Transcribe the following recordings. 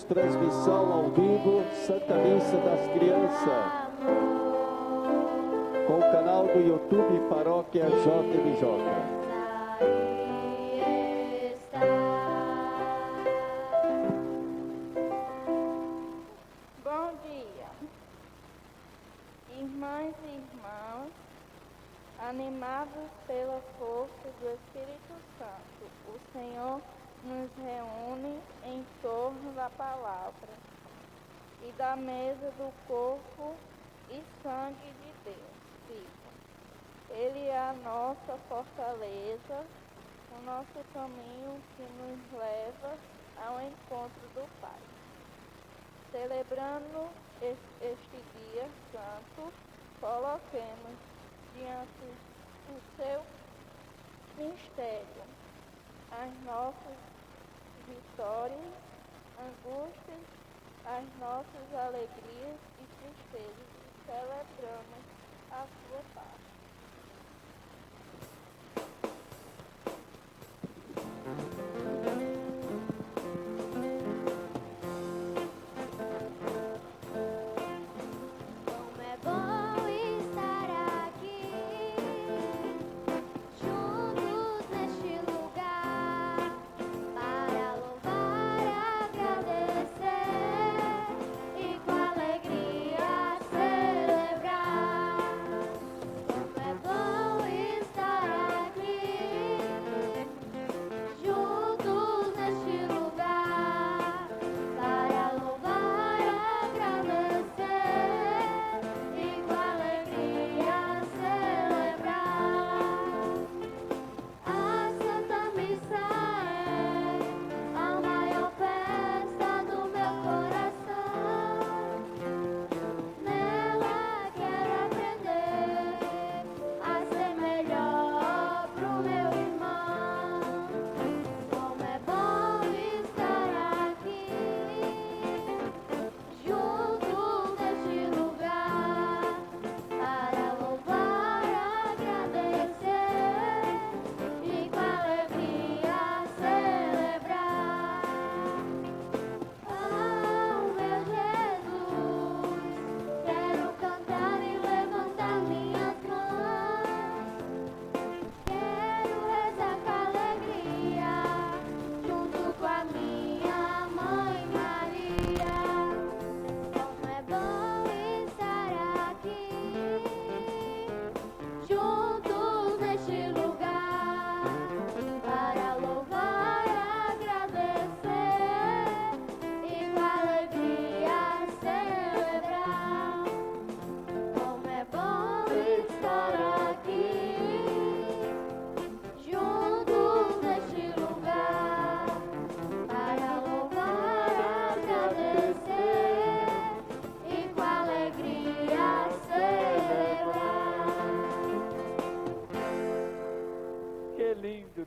Transmissão ao vivo, Santa Missa das Crianças, com o canal do YouTube Paróquia JMJ. Bom dia, irmãs e irmãos, animados pela força do Espírito Santo, o Senhor nos reúne em torno da palavra e da mesa do corpo e sangue de Deus vivo. Ele é a nossa fortaleza, o nosso caminho que nos leva ao encontro do Pai. Celebrando este dia santo, coloquemos diante do seu mistério as nossas vitórias, angústias, as nossas alegrias e tristezas, e celebramos a sua paz.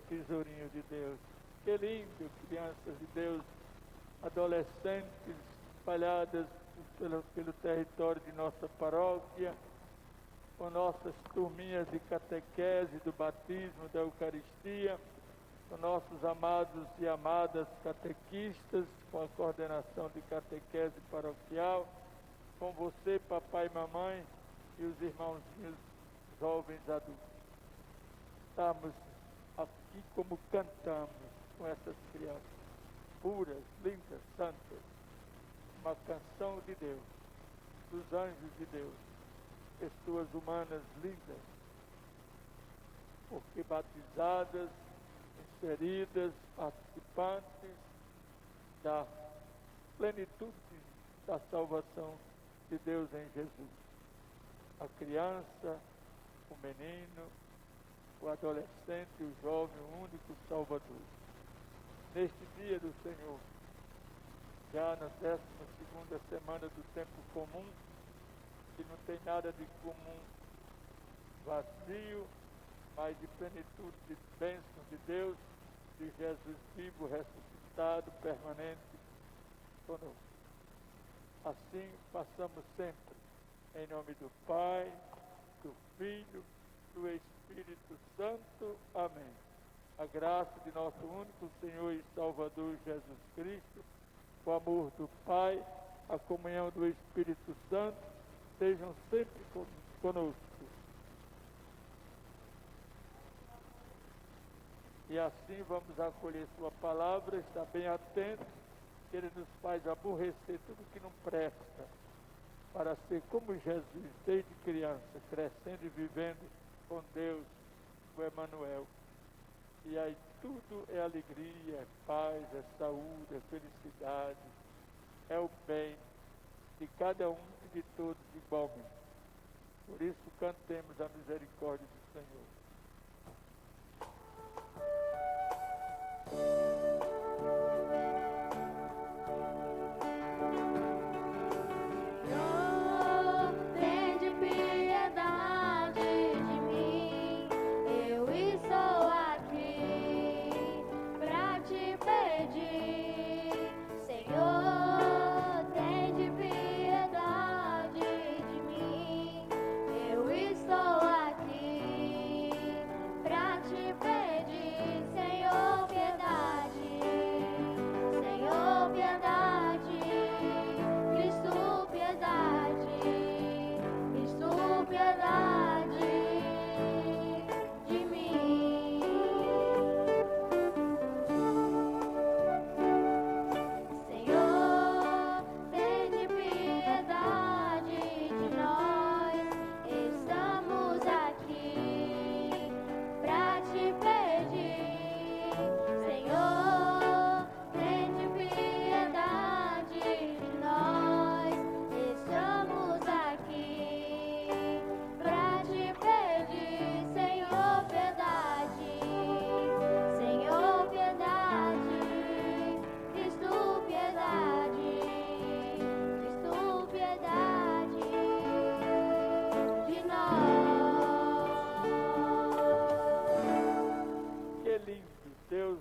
tesourinho de Deus. Que lindo, crianças de Deus, adolescentes espalhadas pelo território de nossa paróquia, com nossas turminhas de catequese, do batismo, da Eucaristia, com nossos amados e amadas catequistas, com a coordenação de catequese paroquial, com você, papai e mamãe, e os irmãozinhos jovens adultos. estarmos aqui como cantamos com essas crianças, puras, lindas, santas, uma canção de Deus, dos anjos de Deus, pessoas humanas lindas, porque batizadas, inseridas, participantes da plenitude da salvação de Deus em Jesus. A criança, o menino, o adolescente, o jovem, o único Salvador. Neste dia do Senhor, já na 12ª semana do tempo comum, que não tem nada de comum vazio, mas de plenitude de bênção de Deus, de Jesus vivo, ressuscitado, permanente conosco. Assim passamos sempre, em nome do Pai, do Filho, do Espírito Santo. Amém. A graça de nosso único Senhor e Salvador Jesus Cristo, o amor do Pai, a comunhão do Espírito Santo, sejam sempre conosco. E assim vamos acolher sua palavra, estar bem atentos, que Ele nos faz aborrecer tudo que não presta, para ser como Jesus, desde criança, crescendo e vivendo com Deus, o Emanuel. E aí tudo é alegria, é paz, é saúde, é felicidade, é o bem de cada um e de todos igualmente. Por isso cantemos a misericórdia do Senhor.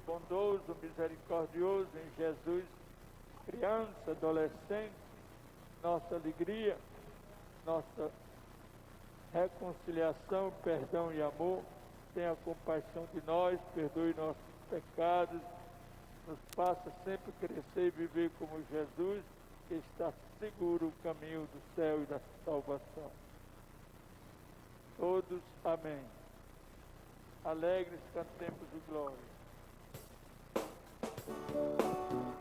Bondoso, misericordioso em Jesus, criança, adolescente, nossa alegria, nossa reconciliação, perdão e amor, tenha compaixão de nós, perdoe nossos pecados, nos faça sempre crescer e viver como Jesus, que está seguro o caminho do céu e da salvação. Todos, amém. Alegres cantemos o glória. Todo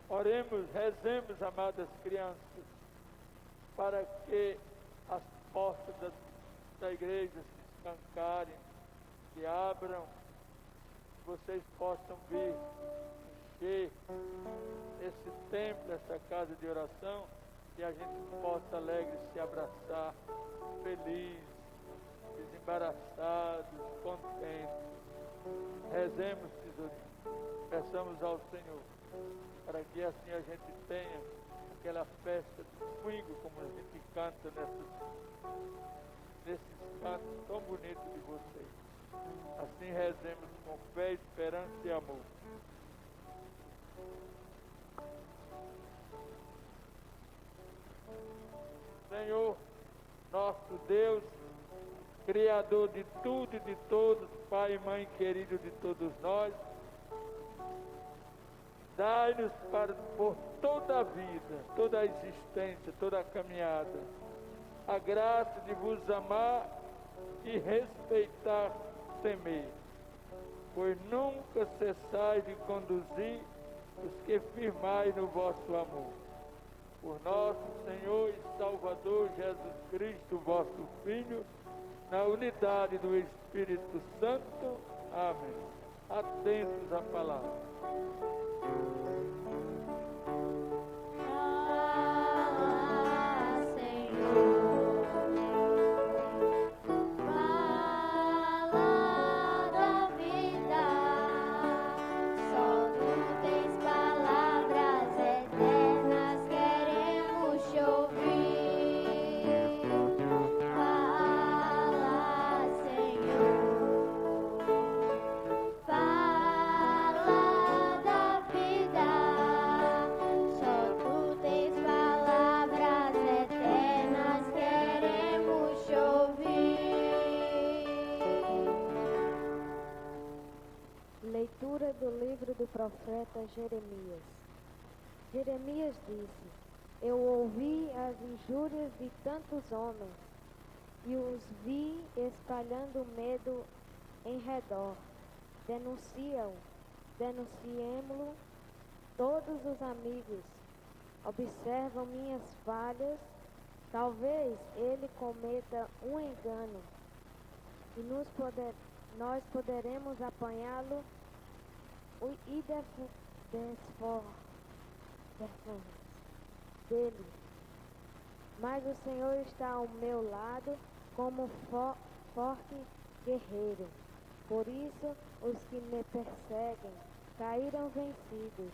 oremos, rezemos, amadas crianças, para que as portas da igreja se escancarem, se abram, vocês possam vir encher esse templo, essa casa de oração, e a gente possa alegre se abraçar, feliz, desembaraçados, contentes. Rezemos, tesourinho, peçamos ao Senhor, para que assim a gente tenha aquela festa do domingo, como a gente canta nesses cantos tão bonitos de vocês. Assim rezemos com fé, esperança e amor. Senhor, nosso Deus, Criador de tudo e de todos, Pai e Mãe querido de todos nós, dai-nos por toda a vida, toda a existência, toda a caminhada, a graça de vos amar e respeitar temer, pois nunca cessais de conduzir os que firmais no vosso amor. Por nosso Senhor e Salvador Jesus Cristo, vosso Filho, na unidade do Espírito Santo. Amém. Atentos à palavra. Leitura do livro do profeta Jeremias. Jeremias disse: Eu ouvi as injúrias de tantos homens e os vi espalhando medo em redor. Denunciemo-lo, todos os amigos observam minhas falhas. Talvez ele cometa um engano e nós poderemos apanhá-lo e desfor dele. Mas o Senhor está ao meu lado como forte guerreiro. Por isso os que me perseguem caíram vencidos,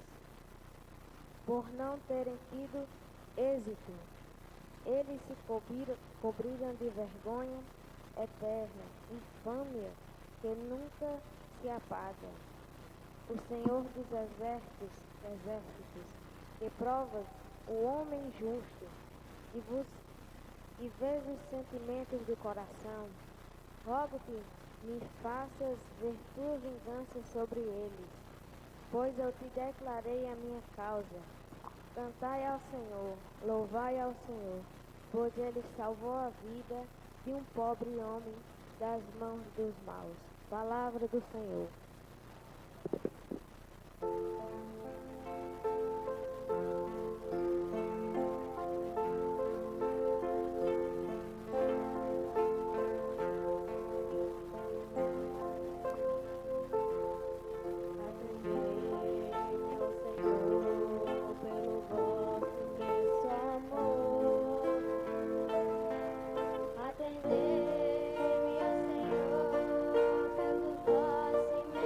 por não terem tido êxito. Eles se cobriram de vergonha eterna, infâmia que nunca se apaga. O Senhor dos exércitos, que provas o homem justo e vês os sentimentos do coração, rogo que me faças ver tua vingança sobre eles, pois eu te declarei a minha causa. Cantai ao Senhor, louvai ao Senhor, pois ele salvou a vida de um pobre homem das mãos dos maus. Palavra do Senhor. Atendei-me, ó Senhor, pelo vosso imenso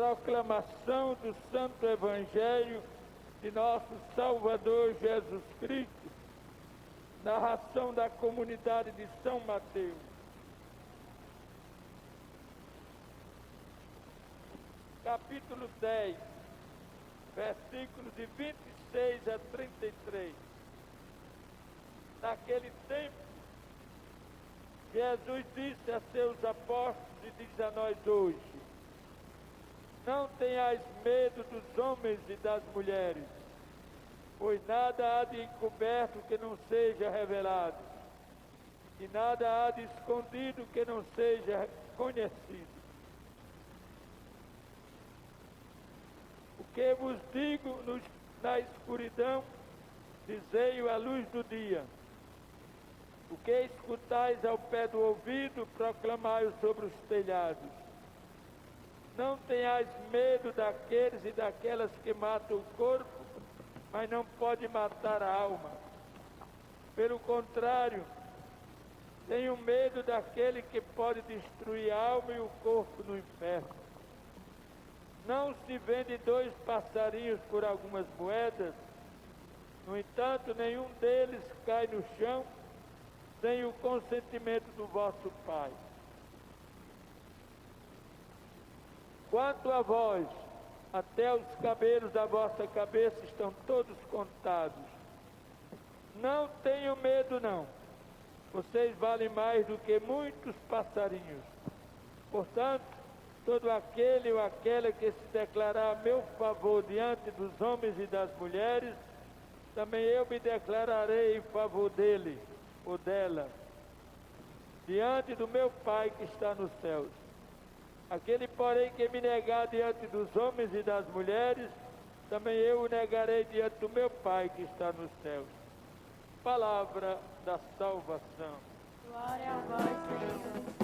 proclamação do Santo Evangelho de nosso Salvador Jesus Cristo, narração da comunidade de São Mateus. Capítulo 10, versículos de 26 a 33. Naquele tempo, Jesus disse a seus apóstolos e diz a nós hoje: não tenhais medo dos homens e das mulheres, pois nada há de encoberto que não seja revelado, e nada há de escondido que não seja conhecido. O que vos digo na escuridão, dizei-o à luz do dia. O que escutais ao pé do ouvido, proclamai-o sobre os telhados. Não tenhais medo daqueles e daquelas que matam o corpo, mas não pode matar a alma. Pelo contrário, tenho medo daquele que pode destruir a alma e o corpo no inferno. Não se vende 2 passarinhos por algumas moedas, no entanto, nenhum deles cai no chão sem o consentimento do vosso Pai. Quanto a vós, até os cabelos da vossa cabeça estão todos contados. Não tenham medo, não. Vocês valem mais do que muitos passarinhos. Portanto, todo aquele ou aquela que se declarar a meu favor diante dos homens e das mulheres, também eu me declararei em favor dele ou dela, diante do meu Pai que está nos céus. Aquele, porém, que me negar diante dos homens e das mulheres, também eu o negarei diante do meu Pai que está nos céus. Palavra da salvação. Glória a vós, Senhor.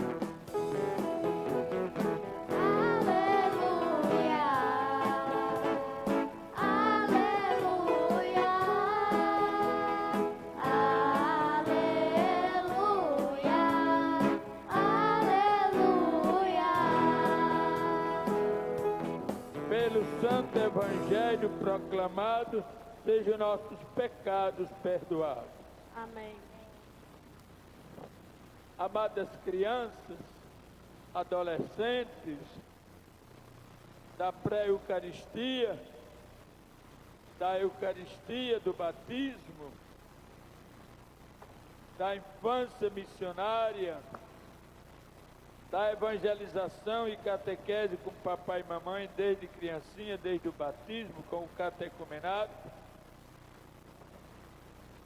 Pelo Santo Evangelho proclamado, sejam nossos pecados perdoados. Amém. Amadas crianças, adolescentes, da pré-eucaristia, da Eucaristia, do batismo, da infância missionária, da evangelização e catequese com papai e mamãe, desde criancinha, desde o batismo, com o catecumenado.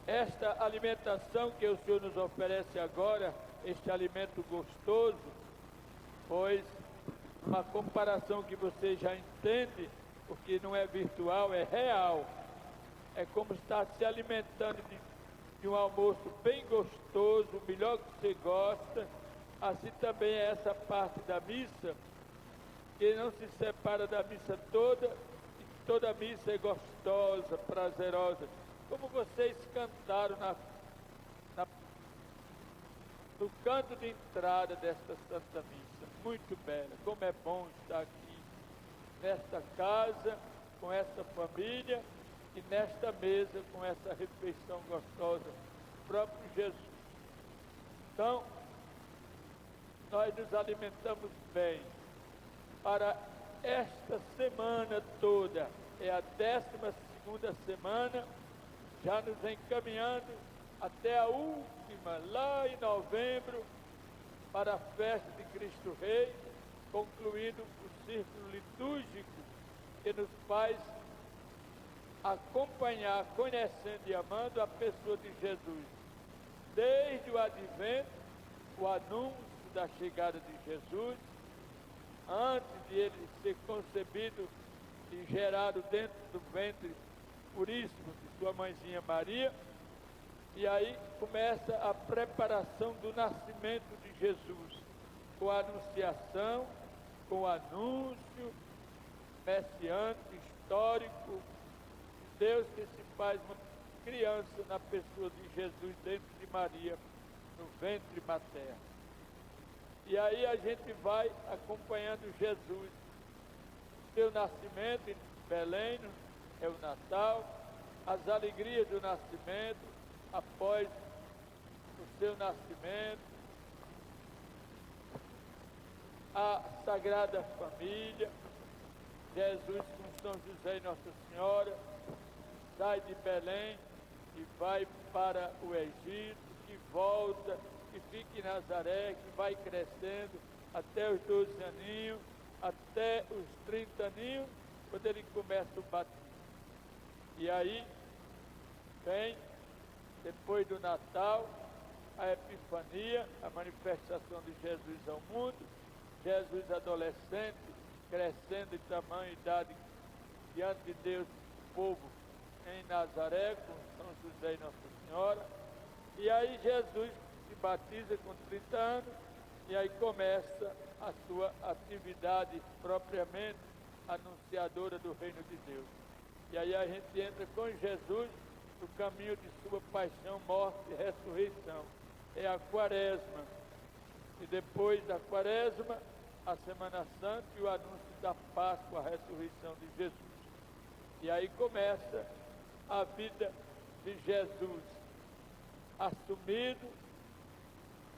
Esta alimentação que o Senhor nos oferece agora, este alimento gostoso, pois uma comparação que você já entende, porque não é virtual, é real. É como estar se alimentando de um almoço bem gostoso, o melhor que você gosta. Assim também é essa parte da missa, que não se separa da missa toda, e toda a missa é gostosa, prazerosa. Como vocês cantaram no canto de entrada desta Santa Missa, muito bela. Como é bom estar aqui, nesta casa, com essa família, e nesta mesa, com essa refeição gostosa, o próprio Jesus. Então, nós nos alimentamos bem. Para esta semana toda, é a 12ª semana, já nos encaminhando até a última, lá em novembro, para a festa de Cristo Rei, concluindo o círculo litúrgico que nos faz acompanhar, conhecendo e amando a pessoa de Jesus. Desde o advento, o anúncio da chegada de Jesus, antes de ele ser concebido e gerado dentro do ventre puríssimo de sua mãezinha Maria, e aí começa a preparação do nascimento de Jesus, com a anunciação, com o anúncio messiânico, histórico, de Deus que se faz uma criança na pessoa de Jesus dentro de Maria, no ventre materno. E aí a gente vai acompanhando Jesus seu nascimento em Belém é o Natal, as alegrias do nascimento, após o seu nascimento, a Sagrada Família, Jesus com São José e Nossa Senhora, sai de Belém e vai para o Egito, que volta, que fica em Nazaré, que vai crescendo até os 12 aninhos, até os 30 aninhos, quando ele começa o batismo. E aí vem, depois do Natal, a Epifania, a manifestação de Jesus ao mundo, Jesus adolescente, crescendo em tamanho e idade diante de Deus, o povo em Nazaré, com São José e Nossa Senhora. E aí Jesus se batiza com 30 anos, e aí começa a sua atividade propriamente anunciadora do reino de Deus. E aí a gente entra com Jesus no caminho de sua paixão, morte e ressurreição. É a Quaresma. E depois da Quaresma, a Semana Santa e o anúncio da Páscoa, a ressurreição de Jesus. E aí começa a vida de Jesus, assumido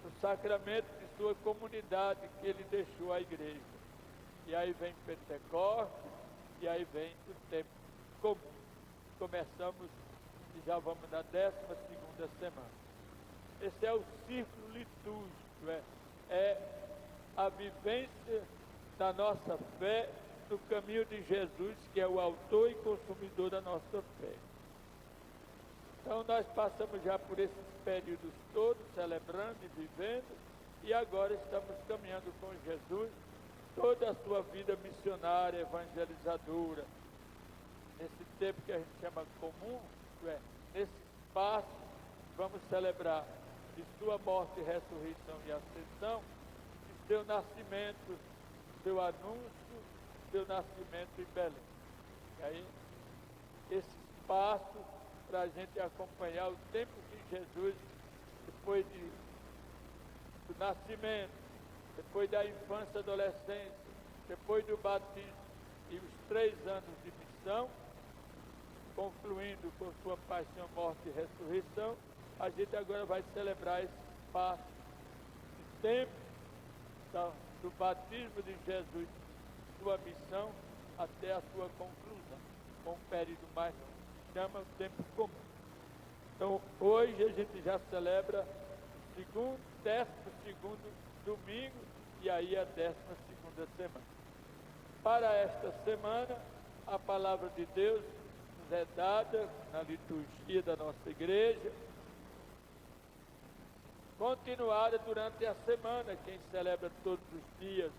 no sacramento de sua comunidade que ele deixou à igreja. E aí vem Pentecostes, e aí vem o tempo comum. Começamos e já vamos na 12ª semana. Esse é o círculo litúrgico, é a vivência da nossa fé no caminho de Jesus, que é o autor e consumidor da nossa fé. Então nós passamos já por esses períodos todos, celebrando e vivendo, e agora estamos caminhando com Jesus, toda a sua vida missionária, evangelizadora, nesse tempo que a gente chama comum, nesse espaço, vamos celebrar de sua morte, ressurreição e ascensão, de seu nascimento, seu anúncio, seu nascimento em Belém. E aí, esse espaço para a gente acompanhar o tempo que Jesus, depois do nascimento, depois da infância e adolescência, depois do batismo e os 3 anos de missão, concluindo com sua paixão, morte e ressurreição, a gente agora vai celebrar esse espaço de tempo do batismo de Jesus, sua missão, até a sua conclusão, com um período mais longo. Chama o tempo comum. Então, hoje a gente já celebra o 12º domingo, e aí a 12ª semana. Para esta semana, a palavra de Deus nos é dada na liturgia da nossa igreja, continuada durante a semana. Quem celebra todos os dias,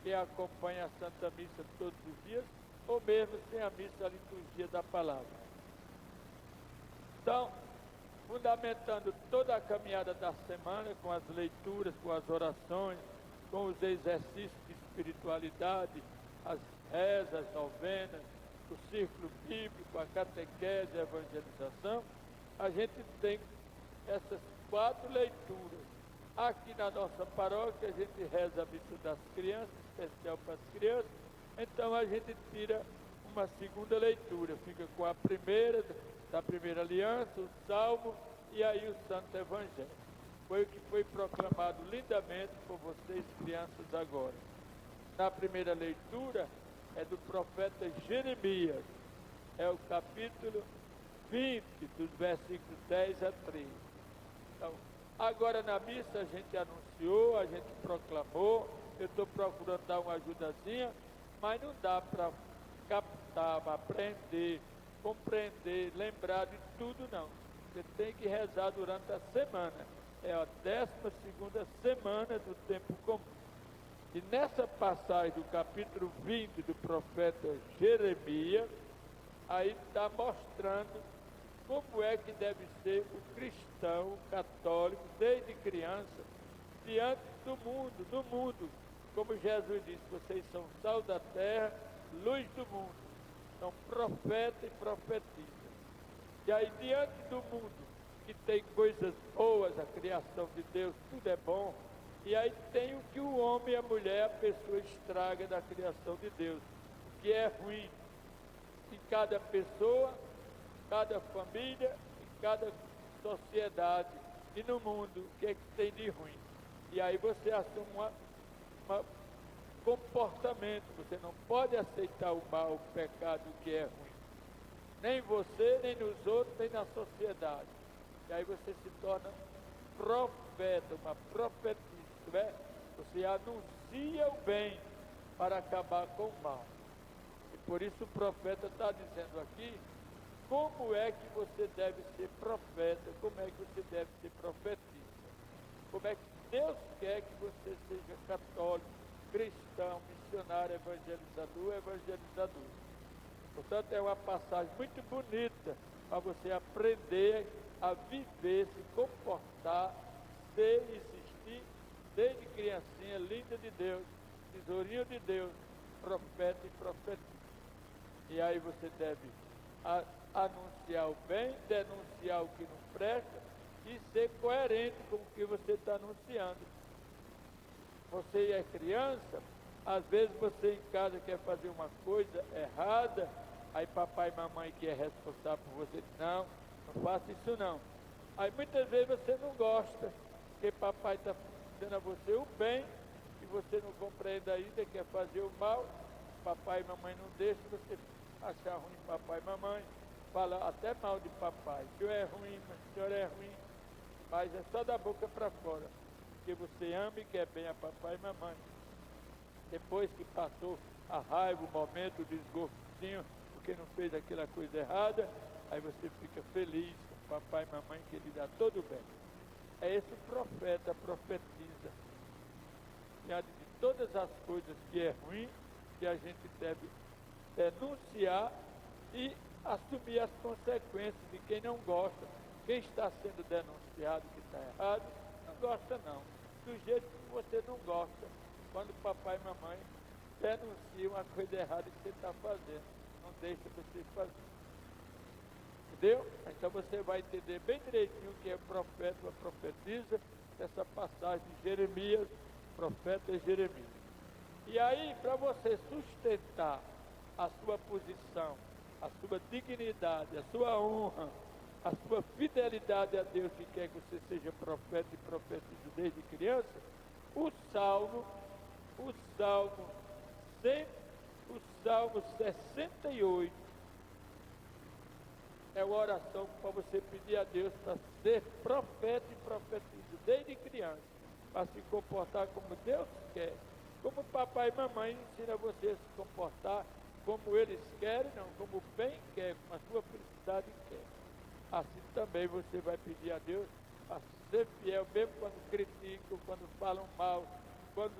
quem acompanha a Santa Missa todos os dias, ou mesmo sem a missa, a liturgia da palavra. Então, fundamentando toda a caminhada da semana, com as leituras, com as orações, com os exercícios de espiritualidade, as rezas, as novenas, o círculo bíblico, a catequese, a evangelização, a gente tem essas 4 leituras. Aqui na nossa paróquia, a gente reza a missa das crianças, especial para as crianças, então a gente tira uma segunda leitura, fica com a primeira, da primeira aliança, o Salmo e aí o Santo Evangelho. Foi o que foi proclamado lindamente por vocês, crianças, agora. Na primeira leitura é do profeta Jeremias, é o capítulo 20, dos versículos 10 a 13. Então, agora na missa a gente anunciou, a gente proclamou, eu estou procurando dar uma ajudazinha, mas não dá para captar, aprender, compreender, lembrar de tudo, não. Você tem que rezar durante a semana. É a 12ª semana do tempo comum. E nessa passagem do capítulo 20 do profeta Jeremias, aí está mostrando como é que deve ser o cristão católico, desde criança, diante do mundo, no mundo. Como Jesus disse, vocês são sal da terra, luz do mundo. São profeta e profetisa. E aí, diante do mundo, que tem coisas boas, a criação de Deus, tudo é bom, e aí tem o que o homem e a mulher, a pessoa estraga da criação de Deus, que é ruim em cada pessoa, cada família, em cada sociedade e no mundo, o que é que tem de ruim. E aí você assume um comportamento, você não pode aceitar o mal, o pecado que é ruim. Nem você, nem nos outros, nem na sociedade. E aí você se torna profeta, uma profetisa, Você anuncia o bem para acabar com o mal. E por isso o profeta está dizendo aqui como é que você deve ser profeta, como é que você deve ser profetisa. Como é que Deus quer que você seja católico, cristão, missionário, evangelizador. Portanto, é uma passagem muito bonita para você aprender a viver, se comportar, ser, existir, desde criancinha, linda de Deus, tesourinho de Deus, profeta e profetisa. E aí você deve anunciar o bem, denunciar o que não presta e ser coerente com o que você está anunciando. Você é criança, às vezes você em casa quer fazer uma coisa errada, aí papai e mamãe que é responsável por você diz, não faça isso não. Aí muitas vezes você não gosta, porque papai está dizendo a você o bem, e você não compreende ainda, quer fazer o mal, papai e mamãe não deixam, você achar ruim papai e mamãe, fala até mal de papai, o senhor é ruim, mas o senhor é ruim, mas é só da boca para fora, porque você ama e quer bem a papai e mamãe. Depois que passou a raiva, o momento, o desgostinho, porque não fez aquela coisa errada, aí você fica feliz com papai e mamãe que lhe dá todo bem. É esse o profeta, profetiza. Diante de todas as coisas que é ruim, que a gente deve denunciar e assumir as consequências de quem não gosta. Quem está sendo denunciado que está errado, não gosta não. Do jeito que você não gosta, quando papai e mamãe denunciam a coisa errada que você está fazendo. Não deixa você fazer. Entendeu? Então você vai entender bem direitinho o que é profeta ou profetisa, essa passagem de Jeremias, profeta Jeremias. E aí, para você sustentar a sua posição, a sua dignidade, a sua honra, a sua fidelidade a Deus, que quer que você seja profeta e profetiza desde criança, o Salmo 68 é uma oração para você pedir a Deus para ser profeta e profetiza desde criança, para se comportar como Deus quer, como papai e mamãe ensina você a se comportar como eles querem, não, como o bem quer, como a sua felicidade quer. Assim também você vai pedir a Deus para ser fiel, mesmo quando criticam, quando falam mal, quando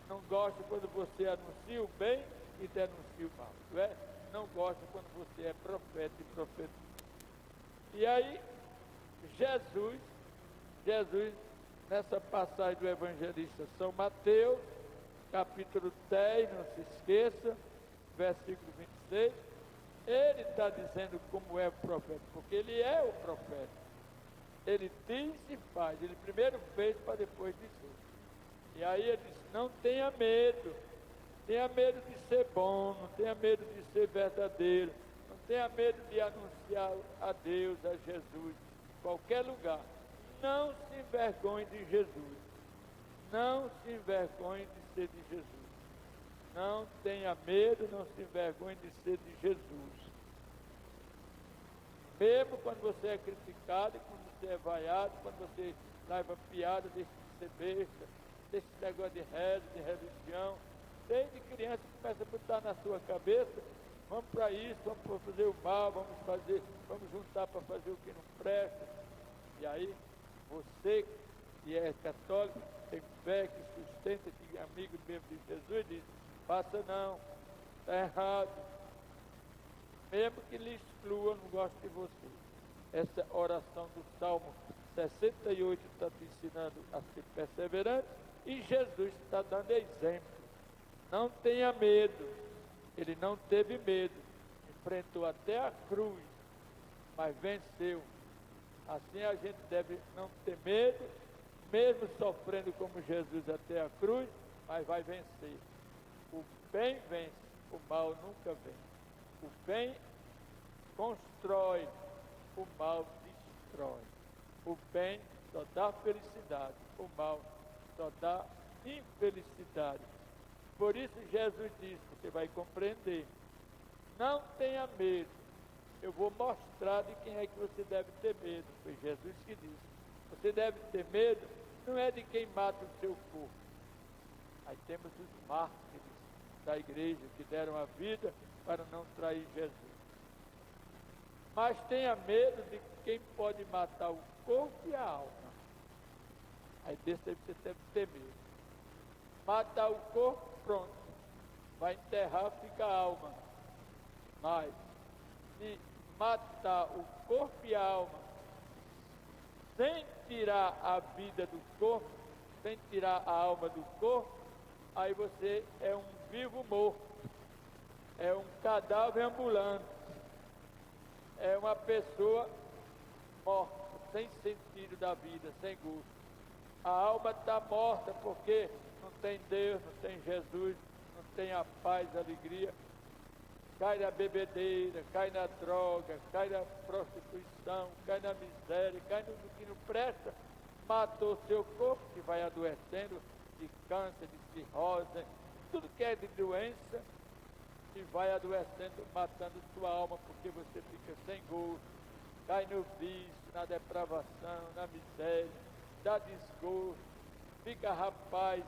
não gostam, quando você anuncia o bem e denuncia o mal, não é? Não gosta quando você é profeta e profetiza. E aí, Jesus, nessa passagem do evangelista São Mateus, capítulo 10, não se esqueça, versículo 26, ele está dizendo como é o profeta, porque ele é o profeta. Ele diz e faz, ele primeiro fez para depois dizer. E aí ele diz, não tenha medo de ser bom, não tenha medo de ser verdadeiro, não tenha medo de anunciar a Deus, a Jesus, em qualquer lugar. Não se envergonhe de Jesus, não se envergonhe de ser de Jesus. Não tenha medo, não se envergonhe de ser de Jesus. Mesmo quando você é criticado, quando você é vaiado, quando você leva piada, deixa de ser besta, desse negócio de reza, de religião, desde criança começa a botar na sua cabeça, vamos para isso, vamos para fazer o mal, vamos juntar para fazer o que não presta. E aí, você que é católico, tem fé, que sustenta, que é amigo mesmo de Jesus, diz, faça não, está errado. Mesmo que lhe exclua, não gosto de você. Essa oração do Salmo 68 está te ensinando a ser perseverante e Jesus está dando exemplo. Não tenha medo. Ele não teve medo, enfrentou até a cruz, mas venceu. Assim a gente deve não ter medo, mesmo sofrendo como Jesus até a cruz, mas vai vencer. O bem vence, o mal nunca vem. O bem constrói, o mal destrói. O bem só dá felicidade, o mal só dá infelicidade. Por isso Jesus disse, você vai compreender, não tenha medo, eu vou mostrar de quem é que você deve ter medo. Foi Jesus que disse, você deve ter medo, não é de quem mata o seu corpo. Aí temos os mártires da igreja que deram a vida para não trair Jesus. Mas tenha medo de quem pode matar o corpo e a alma. Aí desse aí você deve ter medo. Matar o corpo, pronto. Vai enterrar, fica a alma. Mas se matar o corpo e a alma, sem tirar a vida do corpo, sem tirar a alma do corpo, aí você é um vivo morto. É um cadáver ambulante. É uma pessoa morta, sem sentido da vida, sem gosto. A alma está morta porque não tem Deus, não tem Jesus, não tem a paz, a alegria. Cai na bebedeira, cai na droga, cai na prostituição, cai na miséria, cai no que não presta. Matou seu corpo, que vai adoecendo de câncer, de cirrose, tudo que é de doença, e vai adoecendo, matando sua alma, porque você fica sem gosto, cai no vício, na depravação, na miséria, dá desgosto, fica rapaz,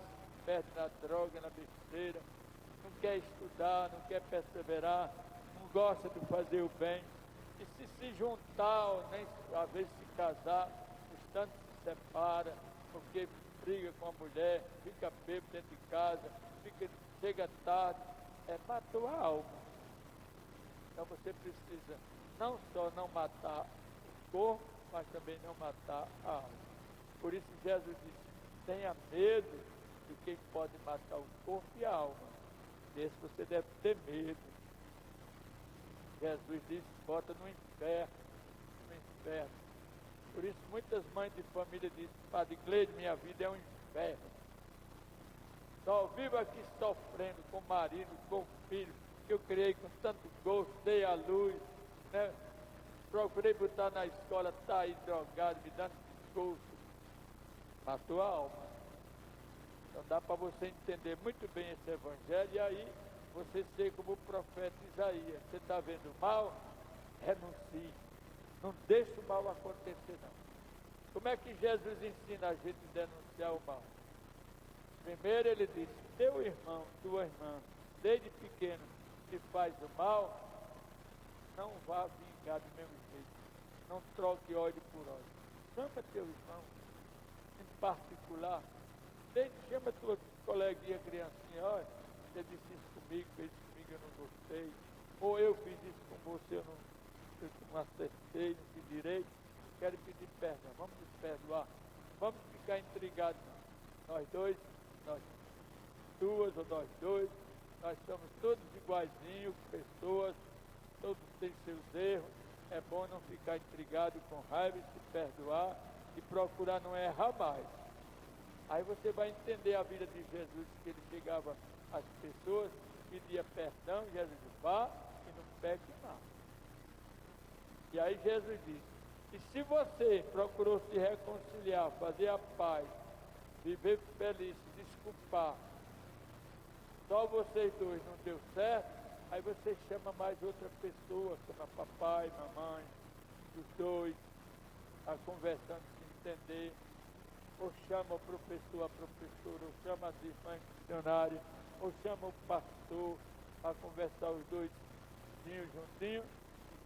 perde na droga, na besteira, não quer estudar, não quer perseverar, não gosta de fazer o bem, e se juntar, ou nem às vezes se casar, os tantos se separa, porque briga com a mulher, fica bêbado dentro de casa, chega tarde, matou a alma. Então você precisa não só não matar o corpo, mas também não matar a alma. Por isso Jesus disse, tenha medo de quem pode matar o corpo e a alma. Desse você deve ter medo. Jesus disse, bota no inferno, no inferno. Por isso muitas mães de família dizem, Padre Cleide, minha vida é um inferno. Só vivo aqui sofrendo com o marido, com o filho, que eu criei com tanto gosto, dei a luz, né? Procurei botar na escola, está aí drogado, me dando desgosto. Matou a alma. Então dá para você entender muito bem esse evangelho e aí você ser como o profeta Isaías. Você está vendo mal? Renuncie. Não deixe o mal acontecer, não. Como é que Jesus ensina a gente a denunciar o mal? Primeiro ele disse, teu irmão, tua irmã, desde pequeno, que faz o mal, não vá vingar do mesmo jeito. Não troque óleo por óleo. Chama teu irmão, em particular. Chama tua coleguinha criancinha, olha, você disse isso comigo, fez isso comigo, eu não gostei. Ou eu fiz isso com você, eu não acertei, não fiz direito. Quero pedir perdão, vamos nos perdoar. Vamos ficar intrigados, não. Nós dois, nós duas ou nós dois, nós somos todos iguaizinhos, pessoas, todos têm seus erros. É bom não ficar intrigado com raiva, se perdoar e procurar não errar mais. Aí você vai entender a vida de Jesus, que ele chegava às pessoas, pedia perdão, Jesus disse, vá e não peque mais. E aí Jesus disse, e se você procurou se reconciliar, fazer a paz, viver feliz, se desculpar, só vocês dois não deu certo, aí você chama mais outra pessoa, chama papai, mamãe, os dois, a conversando, se entender, ou chama o professor, a professora, ou chama as irmãs missionárias, ou chama o pastor, a conversar os dois juntinhos,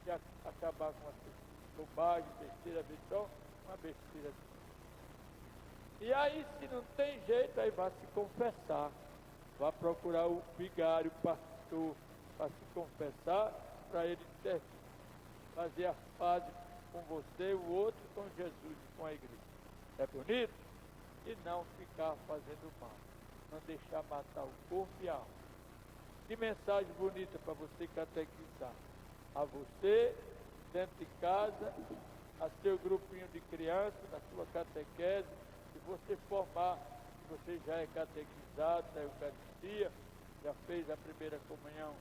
e acabar com essa bobagem, besteira, só uma besteira. E aí, se não tem jeito, aí vai se confessar. Vai procurar o vigário, o pastor, para se confessar, para ele fazer a paz com você, o outro com Jesus e com a igreja. É bonito? E não ficar fazendo mal. Não deixar matar o corpo e a alma. Que mensagem bonita para você catequizar. A você, dentro de casa, a seu grupinho de crianças, na sua catequese, e você formar, que você já é catequizado na Eucaristia, já fez a primeira comunhão,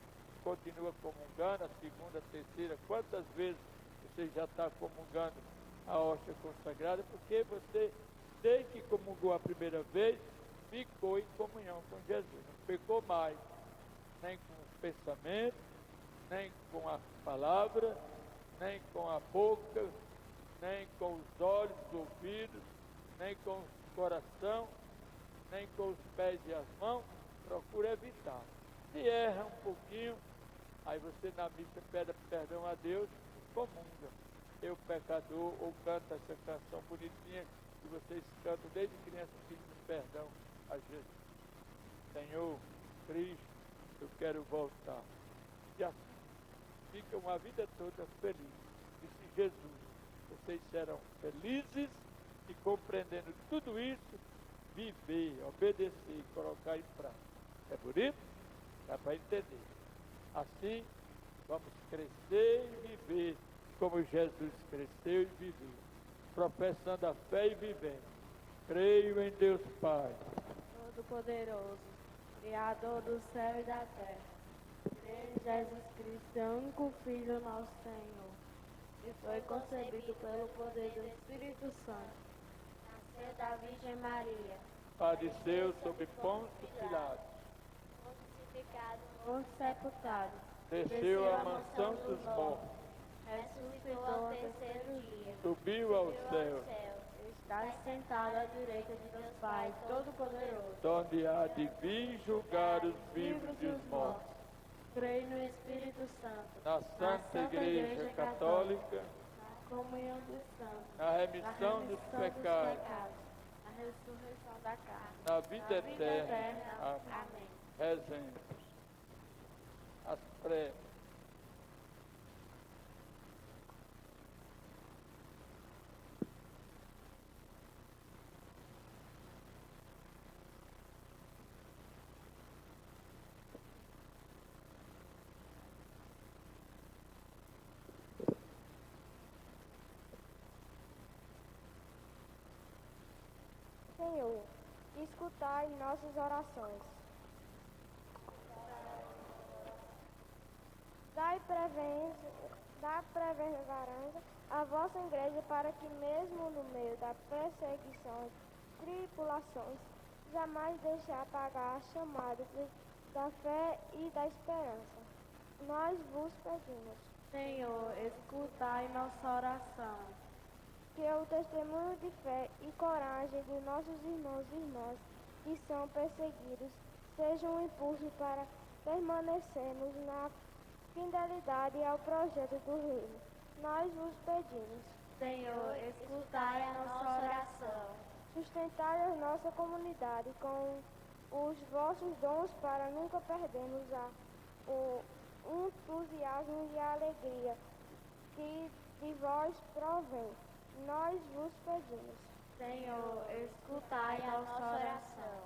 continua comungando, a segunda, a terceira, quantas vezes você já está comungando a hóstia consagrada? Porque você, desde que comungou a primeira vez, ficou em comunhão com Jesus, não pecou mais, nem com o pensamento, nem com a palavra, nem com a boca, nem com os olhos, os ouvidos, nem com o coração, nem com os pés e as mãos. Procura evitar. Se erra um pouquinho, aí você na missa pede perdão a Deus, comunga. Eu, pecador, ou canta essa canção bonitinha que vocês cantam desde criança, pedindo perdão a Jesus. Senhor, Cristo, eu quero voltar. E assim, fica uma vida toda feliz. Disse Jesus, vocês serão felizes e, compreendendo tudo isso, viver, obedecer e colocar em prática. É bonito? Dá para entender. Assim, vamos crescer e viver como Jesus cresceu e viveu, professando a fé e vivendo. Creio em Deus Pai Todo-Poderoso, Criador do céu e da terra. Creio em Jesus Cristo, seu único Filho, nosso Senhor, que foi concebido pelo poder do Espírito Santo. Nasceu da Virgem Maria. Padeceu sob Pôncio Pilatos, Crucificado, morto, sepultado. desceu à mansão dos mortos, Ressuscitou ao terceiro dia. subiu ao céu, Está sentado à direita de Deus Pai, Todo-Poderoso. donde há de vir julgar os vivos e os mortos. Creio no Espírito Santo, Na Santa Igreja Católica, na comunhão dos santos, na remissão dos pecados, na ressurreição da carne, na vida eterna. Amém. Amém. Rezemos as preces. Senhor, escutai nossas orações. Dai perseverança à vossa igreja para que, mesmo no meio da perseguição e tribulações, jamais deixe apagar a chamada da fé e da esperança. Nós vos pedimos Senhor, escutai nossa oração. que o testemunho de fé e coragem de nossos irmãos e irmãs que são perseguidos seja um impulso para permanecermos na fidelidade ao projeto do reino. Nós vos pedimos, Senhor, escutai a nossa oração. sustentai a nossa comunidade com os vossos dons para nunca perdermos o entusiasmo e a alegria que de vós provém. Nós vos pedimos, Senhor, escutai a nossa oração.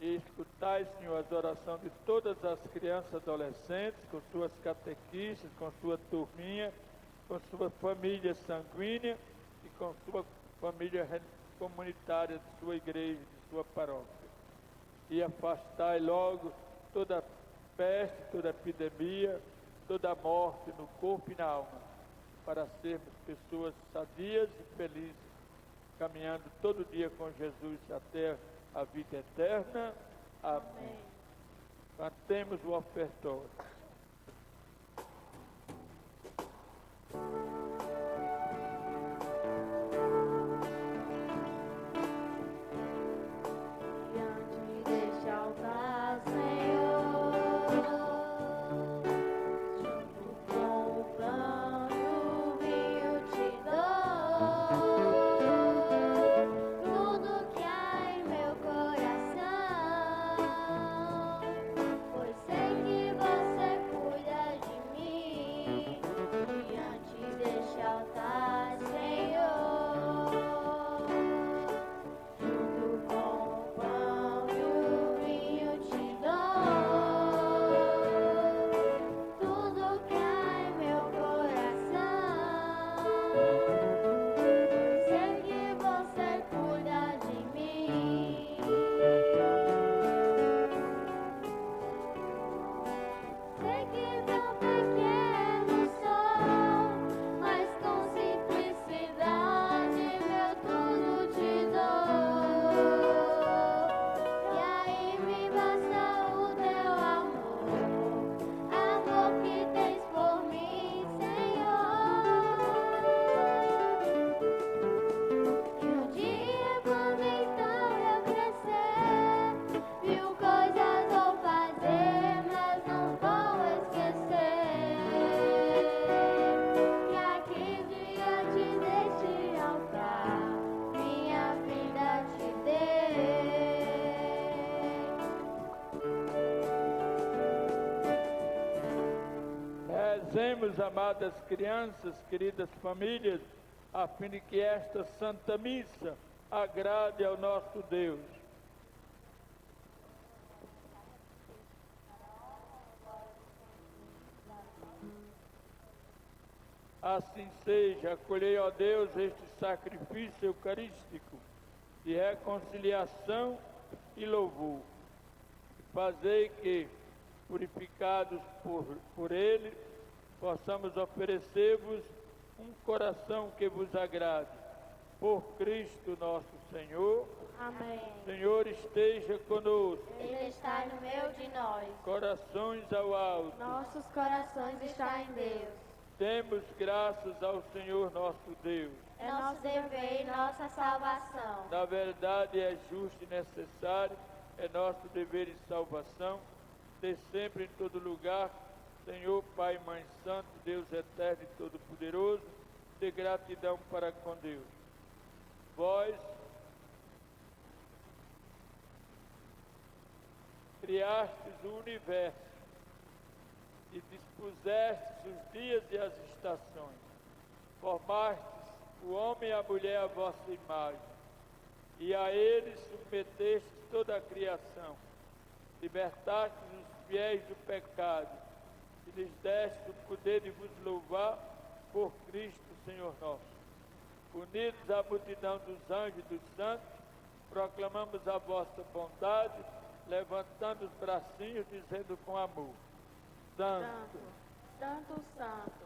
E escutai, Senhor, as orações de todas as crianças e adolescentes, com suas catequistas, com sua turminha, com sua família sanguínea e com sua família comunitária de sua igreja, de sua paróquia. E afastai logo toda peste, toda epidemia, toda morte no corpo e na alma, para sermos pessoas sadias e felizes, caminhando todo dia com Jesus até a vida eterna. Amém. Cantemos o ofertório. Diante deste altar, Senhor, junto com o pão e o vinho te dou tudo que há em meu coração, pois sei que você Rezemos, amadas crianças, queridas famílias, a fim de que esta Santa Missa agrade ao nosso Deus. Assim seja, acolhei, ó Deus, este sacrifício eucarístico de reconciliação e louvor. Fazei que, purificados por ele, possamos oferecer-vos um coração que vos agrade. Por Cristo nosso Senhor. Amém. Senhor esteja conosco. Ele está no meio de nós. Corações ao alto. Nossos corações estão em Deus. Demos graças ao Senhor nosso Deus. É nosso dever e nossa salvação. Na verdade é justo e necessário, é nosso dever e salvação, ter sempre em todo lugar, Senhor, Pai, Mãe Santo, Deus eterno e todo-poderoso, ter gratidão para com Deus. Vós criastes o universo e dispusestes os dias e as estações. Formastes o homem e a mulher à vossa imagem, e a eles submetestes toda a criação. Libertastes os fiéis do pecado, e lhes deste o poder de vos louvar por Cristo, Senhor nosso. Unidos à multidão dos anjos e dos santos, proclamamos a vossa bondade, levantando os bracinhos, dizendo com amor: Santo, Santo, Santo,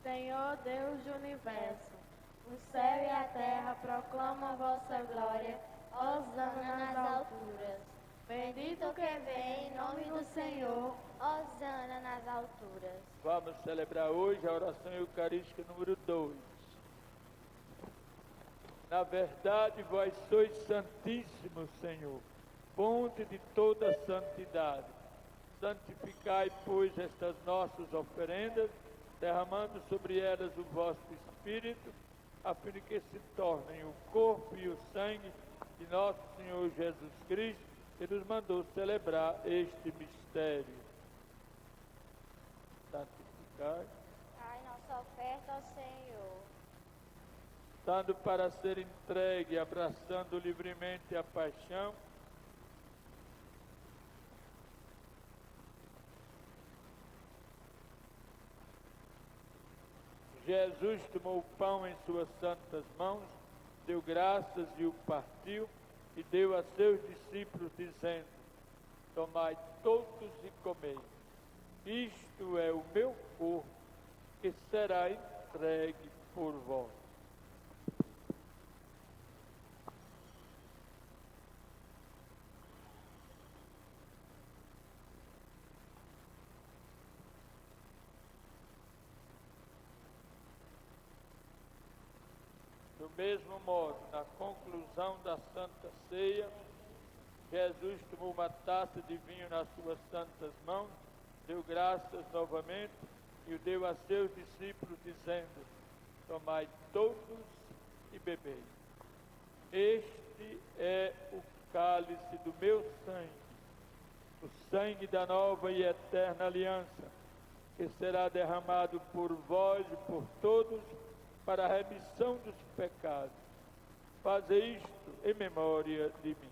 Senhor Deus do universo, o céu e a terra proclamam a vossa glória, hosana nas alturas. Bendito que vem em nome do Senhor, hosana nas alturas. Vamos celebrar hoje a oração eucarística número 2. Na verdade, vós sois santíssimo, Senhor, fonte de toda santidade. Santificai, pois, estas nossas oferendas, derramando sobre elas o vosso Espírito, a fim de que se tornem o corpo e o sangue de nosso Senhor Jesus Cristo, que nos mandou celebrar este mistério. Santificai. Ai, nossa oferta ao Senhor. Dando para ser entregue, abraçando livremente a paixão, Jesus tomou o pão em suas santas mãos, deu graças e o partiu, e deu a seus discípulos, dizendo: Tomai todos e comei. Isto é o meu corpo, que será entregue por vós. Do mesmo modo, na conclusão da Santa Ceia, Jesus tomou uma taça de vinho nas suas santas mãos, deu graças novamente e o deu a seus discípulos, dizendo: Tomai todos e bebei. Este é o cálice do meu sangue, o sangue da nova e eterna aliança, que será derramado por vós e por todos para a remissão dos pecados. Fazei isto em memória de mim.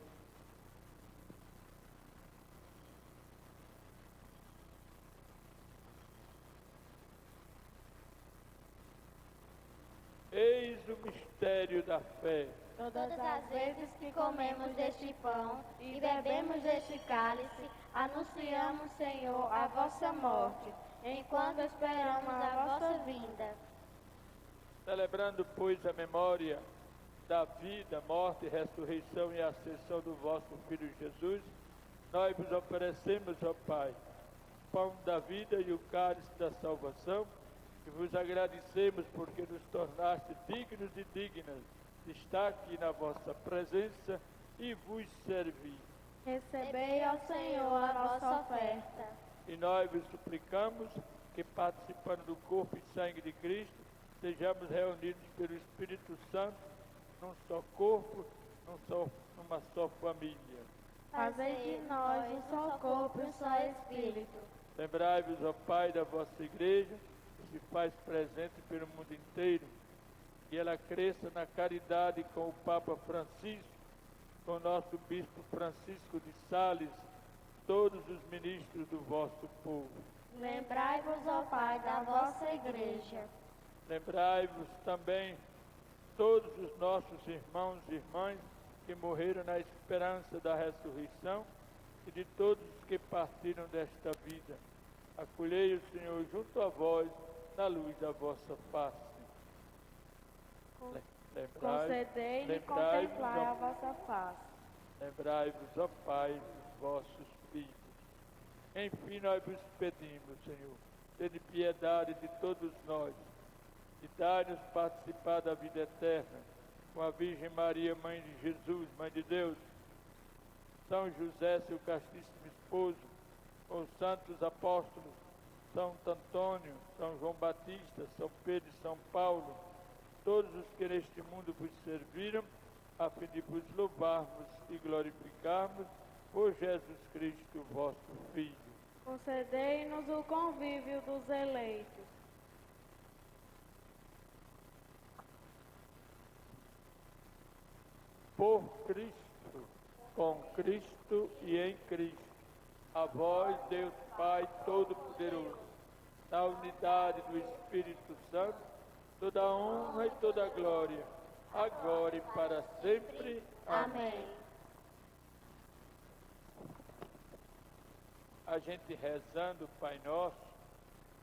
Eis o mistério da fé. Todas as vezes que comemos deste pão e bebemos deste cálice, anunciamos, Senhor, a vossa morte, enquanto esperamos a vossa vinda. Celebrando, pois, a memória da vida, morte, ressurreição e ascensão do vosso Filho Jesus, nós vos oferecemos, ó Pai, o pão da vida e o cálice da salvação, e vos agradecemos porque nos tornaste dignos e dignas de estar aqui na vossa presença e vos servir. Recebei ao Senhor a vossa oferta. E nós vos suplicamos que, participando do corpo e sangue de Cristo, sejamos reunidos pelo Espírito Santo num só corpo, numa só família. Fazei de nós um só corpo e um só Espírito. Lembrai-vos, ó Pai, da vossa igreja, se faz presente pelo mundo inteiro, que ela cresça na caridade com o Papa Francisco, com o nosso Bispo Francisco de Sales, todos os ministros do vosso povo. Lembrai-vos, ó Pai, da vossa igreja. Lembrai-vos também todos os nossos irmãos e irmãs que morreram na esperança da ressurreição e de todos os que partiram desta vida. Acolhei o Senhor junto a vós, na luz da vossa face. Concedei-lhe e contemplai a vossa face. Lembrai-vos, ó Pai, dos vossos filhos. Enfim, nós vos pedimos, Senhor, tende piedade de todos nós e dai-nos participar da vida eterna com a Virgem Maria, Mãe de Jesus, Mãe de Deus, São José, seu castíssimo esposo, com os santos apóstolos, São Antônio, São João Batista, São Pedro e São Paulo, todos os que neste mundo vos serviram, a fim de vos louvarmos e glorificarmos por Jesus Cristo, vosso Filho. Concedei-nos o convívio dos eleitos. Por Cristo, com Cristo e em Cristo, a vós, Deus Pai Todo-Poderoso, na unidade do Espírito Santo, toda a honra e toda a glória, agora e para sempre. Amém. A gente rezando o Pai Nosso,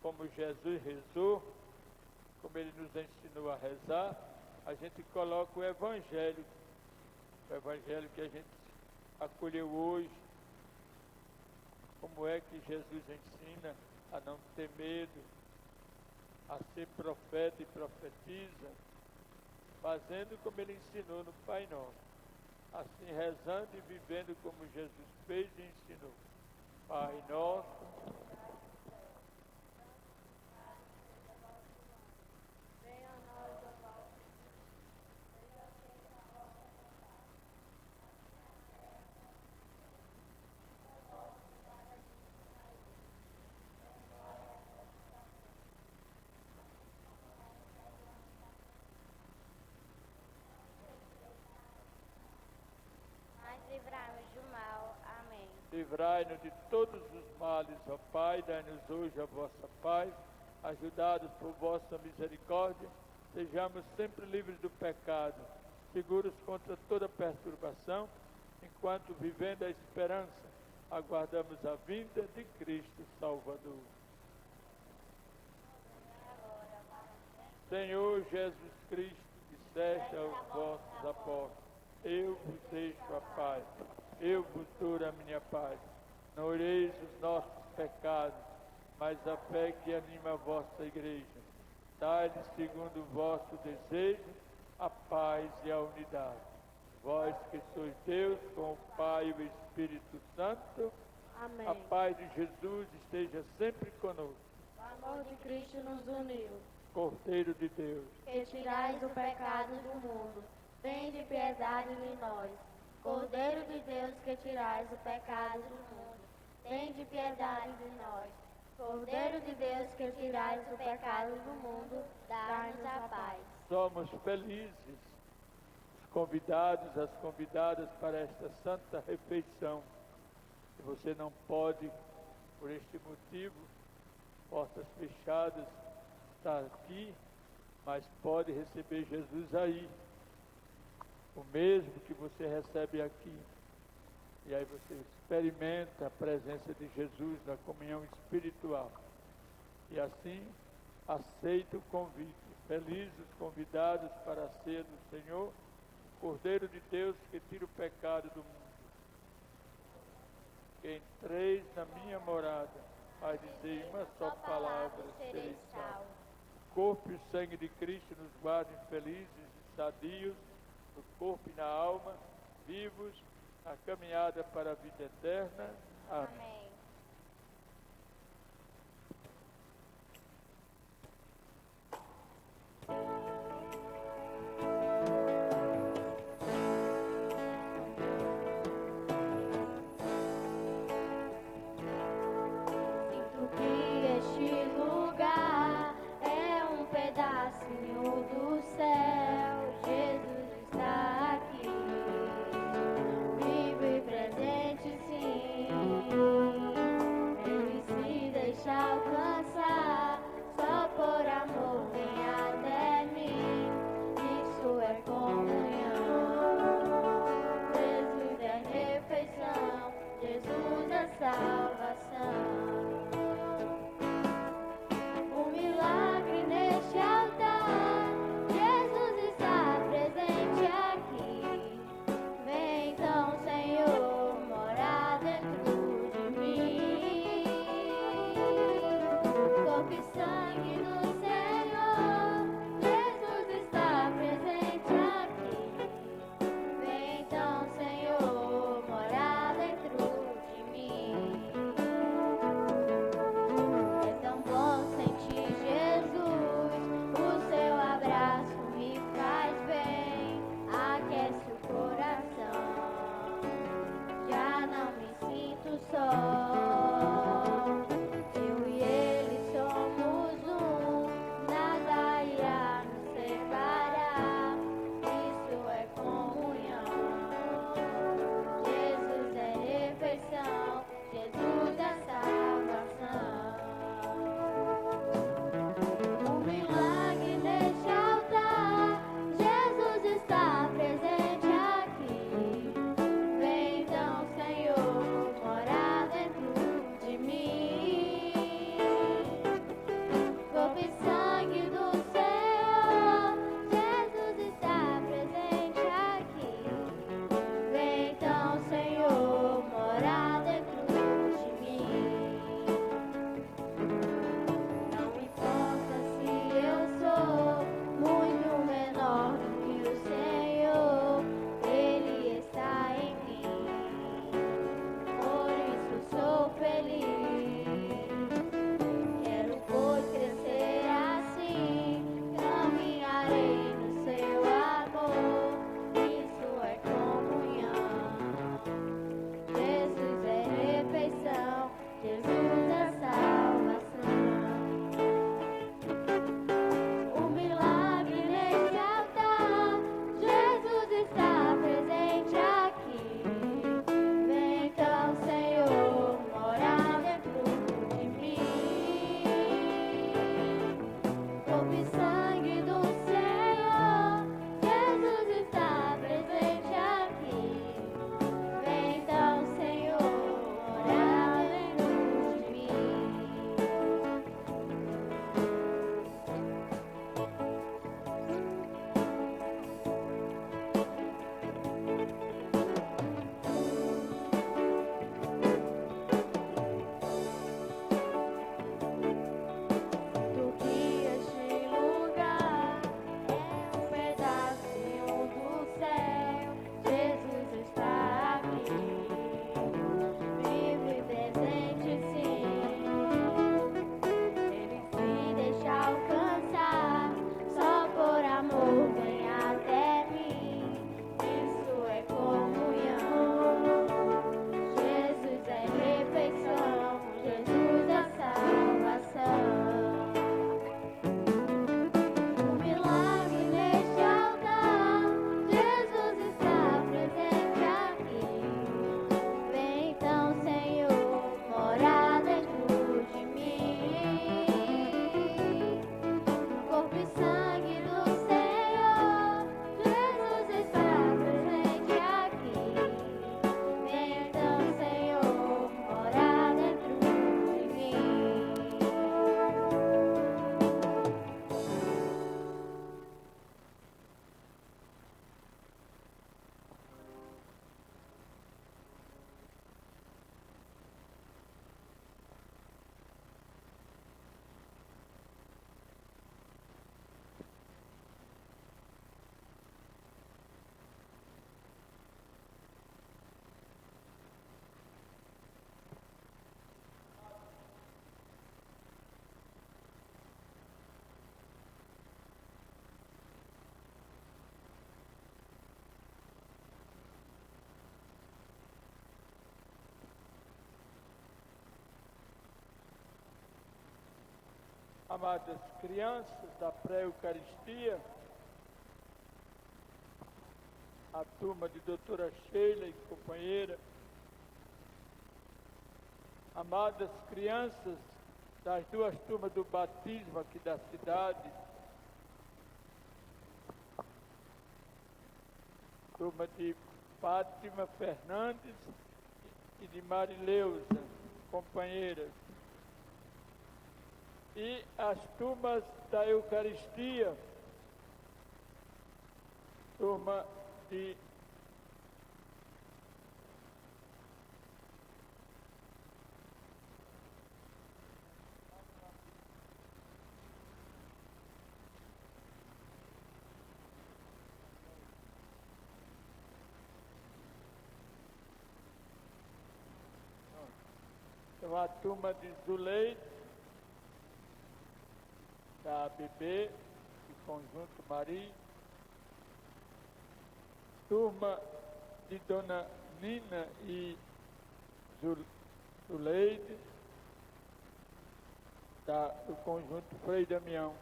como Jesus rezou, como Ele nos ensinou a rezar, a gente coloca o Evangelho que a gente acolheu hoje, como é que Jesus ensina a não ter medo, a ser profeta e profetiza, fazendo como Ele ensinou no Pai Nosso, assim rezando e vivendo como Jesus fez e ensinou. Pai Nosso, Venha a nós a vossa Mas livrai-nos do mal. Amém. livrai-nos de todos os males, ó Pai, dai-nos hoje a vossa paz, ajudados por vossa misericórdia, sejamos sempre livres do pecado, seguros contra toda perturbação, enquanto vivendo a esperança, aguardamos a vinda de Cristo Salvador. Senhor Jesus Cristo, disseste aos vossos apóstolos, eu vos deixo a paz, eu vos dou a minha paz. Não olheis os nossos pecados, mas a fé que anima a vossa igreja. Dai-lhes, segundo o vosso desejo, a paz e a unidade. Vós que sois Deus, com o Pai e o Espírito Santo, Amém. a paz de Jesus esteja sempre conosco. O amor de Cristo nos uniu. Cordeiro de Deus, Que tirais o pecado do mundo, tende piedade de nós. Cordeiro de Deus, que tirais o pecado do mundo, tende piedade de nós. Cordeiro de Deus, que tirais o pecado do mundo, dai-nos a paz. somos felizes, os convidados, as convidadas para esta santa refeição. Se você não pode, por este motivo, portas fechadas, estar aqui, mas pode receber Jesus aí, o mesmo que você recebe aqui. E aí você experimenta a presença de Jesus na comunhão espiritual. E assim aceita o convite. Felizes os convidados para a ceia do Senhor, Cordeiro de Deus que tira o pecado do mundo. Que entreis na minha morada, mas dizei uma só palavra, sereis salvos. O corpo e o sangue de Cristo nos guardem felizes e sadios, no corpo e na alma, vivos, na caminhada para a vida eterna. Amém. Amém. Sinto que este lugar é Amadas crianças da pré-eucaristia, a turma de doutora Sheila e companheira, amadas crianças das duas turmas do batismo aqui da cidade, turma de Fátima Fernandes e de Marileusa, companheiras, e as turmas da Eucaristia, turma de então, a turma de Zuleide, da ABB, do Conjunto Maria, turma de Dona Nina e Zuleide, do Conjunto Frei Damião,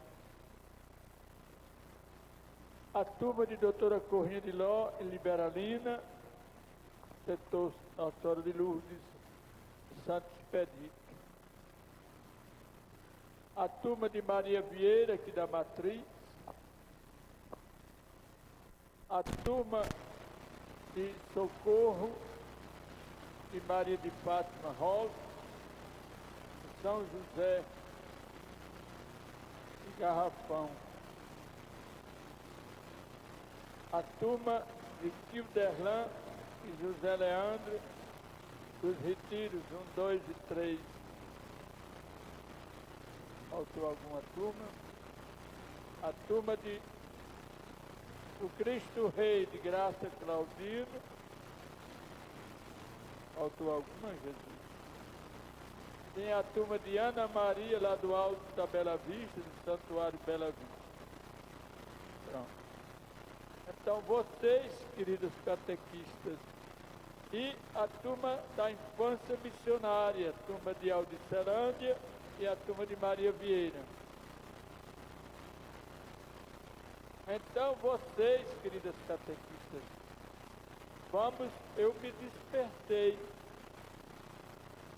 a turma de Doutora Corrinha de Ló e Liberalina, setor Nossa Senhora de Lourdes, Santo Expedito, a turma de Maria Vieira, aqui da Matriz, a turma de Socorro de Maria de Fátima Rosa, São José e Garrafão, a turma de Quilderlan e José Leandro, dos Retiros 1, 2 e 3. Faltou alguma turma? A turma de o Cristo Rei de Graça Claudino. Faltou alguma, Jesus? Tem a turma de Ana Maria, lá do Alto da Bela Vista, do Santuário Bela Vista. Pronto. Então, vocês, queridos catequistas, e a turma da infância missionária, a turma de Aldicerândia e a turma de Maria Vieira. Então, vocês, queridas catequistas, eu me despertei.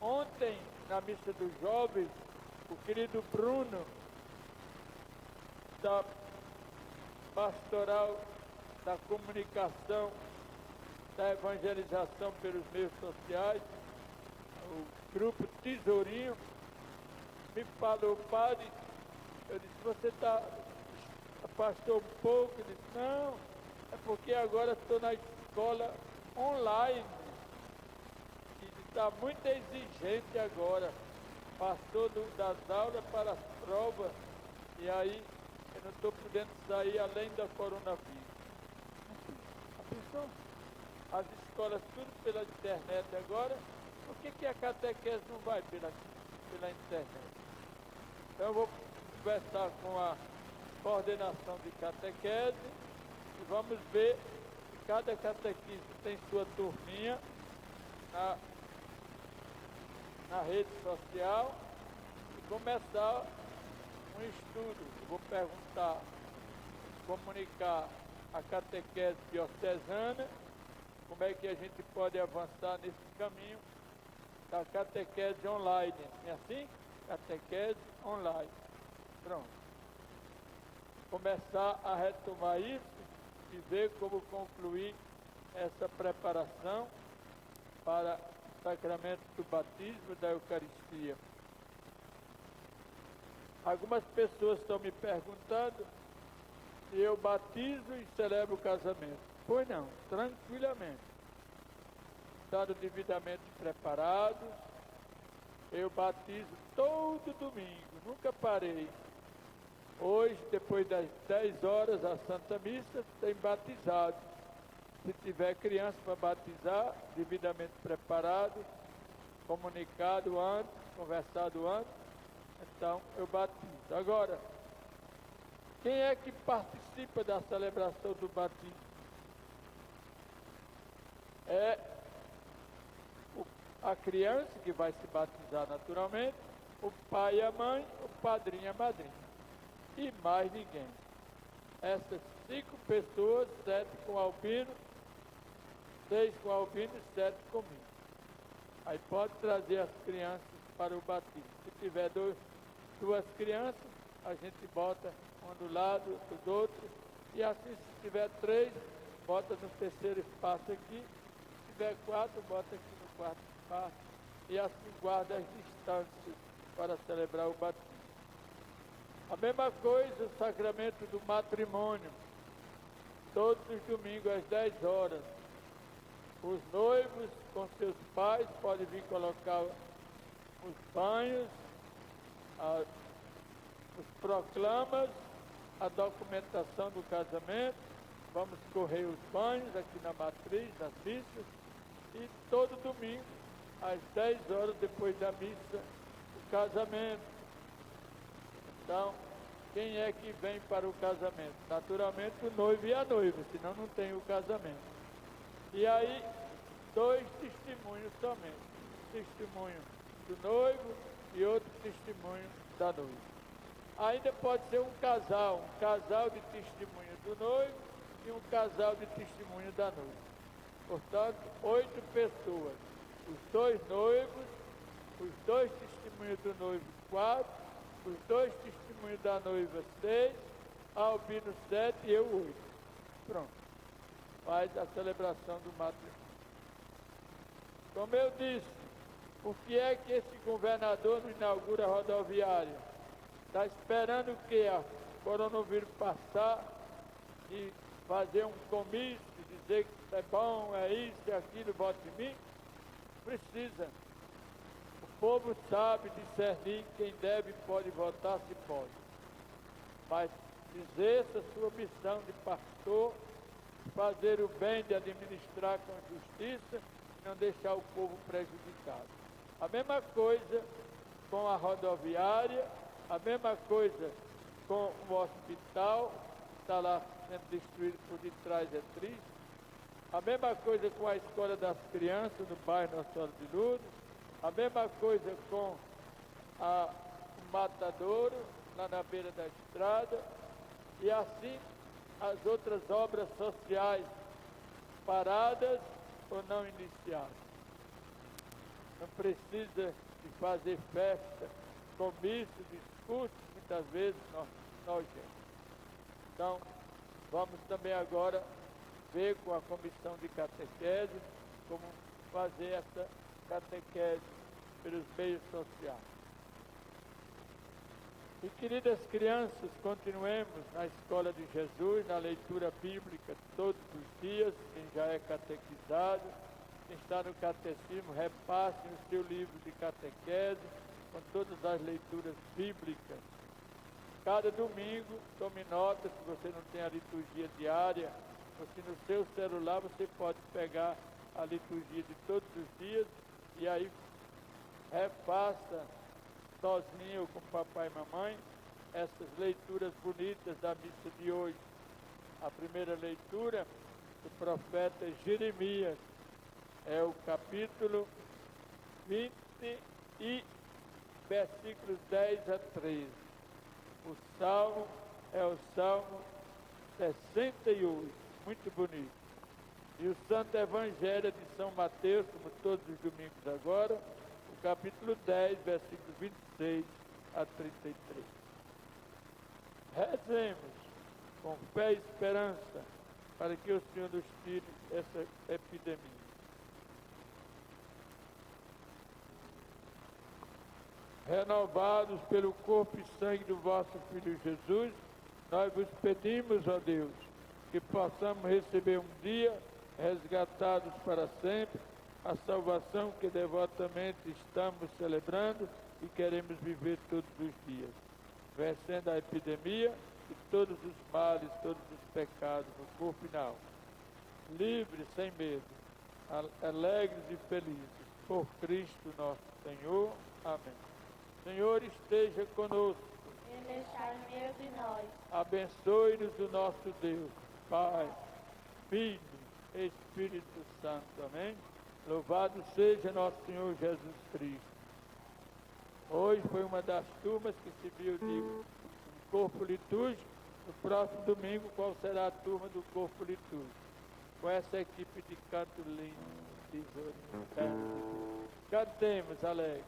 Ontem, na missa dos jovens, o querido Bruno, da pastoral da comunicação, da evangelização pelos meios sociais, o grupo Tesourinho, me falou: padre, eu disse, você afastou um pouco? Ele disse, não, é porque agora estou na escola online, e está muito exigente agora, passou das aulas para as provas, e aí eu não estou podendo sair além da coronavírus. A pessoa, as escolas tudo pela internet agora, por que a catequese não vai pela internet? Então eu vou conversar com a coordenação de catequese e vamos ver que cada catequista tem sua turminha na rede social e começar um estudo. Eu vou perguntar, comunicar a catequese diocesana, como é que a gente pode avançar nesse caminho da catequese online. É assim? Catequese online. Pronto. Começar a retomar isso e ver como concluir essa preparação para o sacramento do batismo e da Eucaristia. Algumas pessoas estão me perguntando se eu batizo e celebro o casamento. Pois não, tranquilamente. Estando devidamente preparados, eu batizo todo domingo, nunca parei. Hoje, depois das 10 horas, a Santa Missa tem batizado. Se tiver criança para batizar, devidamente preparado, comunicado antes, conversado antes, então eu batizo. Agora, quem é que participa da celebração do batismo? É a criança que vai se batizar naturalmente, o pai e a mãe, o padrinho e a madrinha. E mais ninguém. Essas 5 pessoas, 7 com albino, 6 com albino e 7 comigo. Aí pode trazer as crianças para o batismo. Se tiver 2 crianças, a gente bota uma do lado, outra do outro. E assim, se tiver 3, bota no terceiro espaço aqui. Se tiver 4, bota aqui no quarto espaço. E assim guarda as distâncias para celebrar o batismo. A mesma coisa, o sacramento do matrimônio. Todos os domingos às 10 horas. Os noivos com seus pais podem vir colocar os banhos, os proclamas, a documentação do casamento. Vamos correr os banhos aqui na matriz, nas missas. E todo domingo, às 10 horas depois da missa, o casamento. Então, quem é que vem para o casamento? Naturalmente o noivo e a noiva, senão não tem o casamento. E aí, 2 testemunhos somente. Testemunho do noivo e outro testemunho da noiva. Ainda pode ser um casal de testemunho do noivo e um casal de testemunho da noiva. Portanto, 8 pessoas. Os 2 noivos, os 2 testemunhos do noivo, 4, os 2 testemunhos da noiva, 6, albino 7 e eu 8. Pronto. Faz a celebração do matrimônio. Como eu disse, por que é que esse governador não inaugura a rodoviária? Está esperando o que? A coronavírus passar e fazer um comício, dizer que é bom, é isso, é aquilo, vote em mim? Precisa. O povo sabe discernir quem deve e pode votar, se pode. Mas exerça sua missão de pastor, fazer o bem, de administrar com justiça e não deixar o povo prejudicado. A mesma coisa com a rodoviária, a mesma coisa com o hospital, está lá sendo destruído por detrás, é triste. A mesma coisa com a escola das crianças no bairro Nossa Senhora de Lourdes. A mesma coisa com o matadouro, lá na beira da estrada. E assim as outras obras sociais paradas ou não iniciadas. Não precisa de fazer festa, comício, discurso, muitas vezes nós. Então, vamos também agora ver com a comissão de catequese como fazer essa catequese pelos meios sociais. E queridas crianças, continuemos na Escola de Jesus, na leitura bíblica todos os dias. Quem já é catequizado, quem está no catecismo, repassem o seu livro de catequese com todas as leituras bíblicas. Cada domingo, tome nota, se você não tem a liturgia diária, ou se no seu celular você pode pegar a liturgia de todos os dias e aí refaça sozinho ou com papai e mamãe essas leituras bonitas da missa de hoje. A primeira leitura do profeta Jeremias é o capítulo 20 e versículos 10 a 13. O salmo é o salmo 68, muito bonito. E o Santo Evangelho de São Mateus, como todos os domingos agora, o capítulo 10, versículos 26 a 33. Rezemos com fé e esperança para que o Senhor nos tire essa epidemia. Renovados pelo corpo e sangue do vosso Filho Jesus, nós vos pedimos, ó Deus, que possamos receber um dia, resgatados para sempre, a salvação que devotamente estamos celebrando e queremos viver todos os dias, vencendo a epidemia e todos os males, todos os pecados no corpo e na alma. Livres, sem medo, alegres e felizes, por Cristo nosso Senhor. Amém. Senhor esteja conosco. Ele está no meio de nós. Abençoe-nos o nosso Deus, Pai, Filho, Espírito Santo. Amém. Louvado seja nosso Senhor Jesus Cristo. Hoje foi uma das turmas que se viu de um corpo litúrgico. No próximo domingo, qual será a turma do corpo litúrgico? Com essa equipe de canto lindo, tesourinho, cantemos alegre.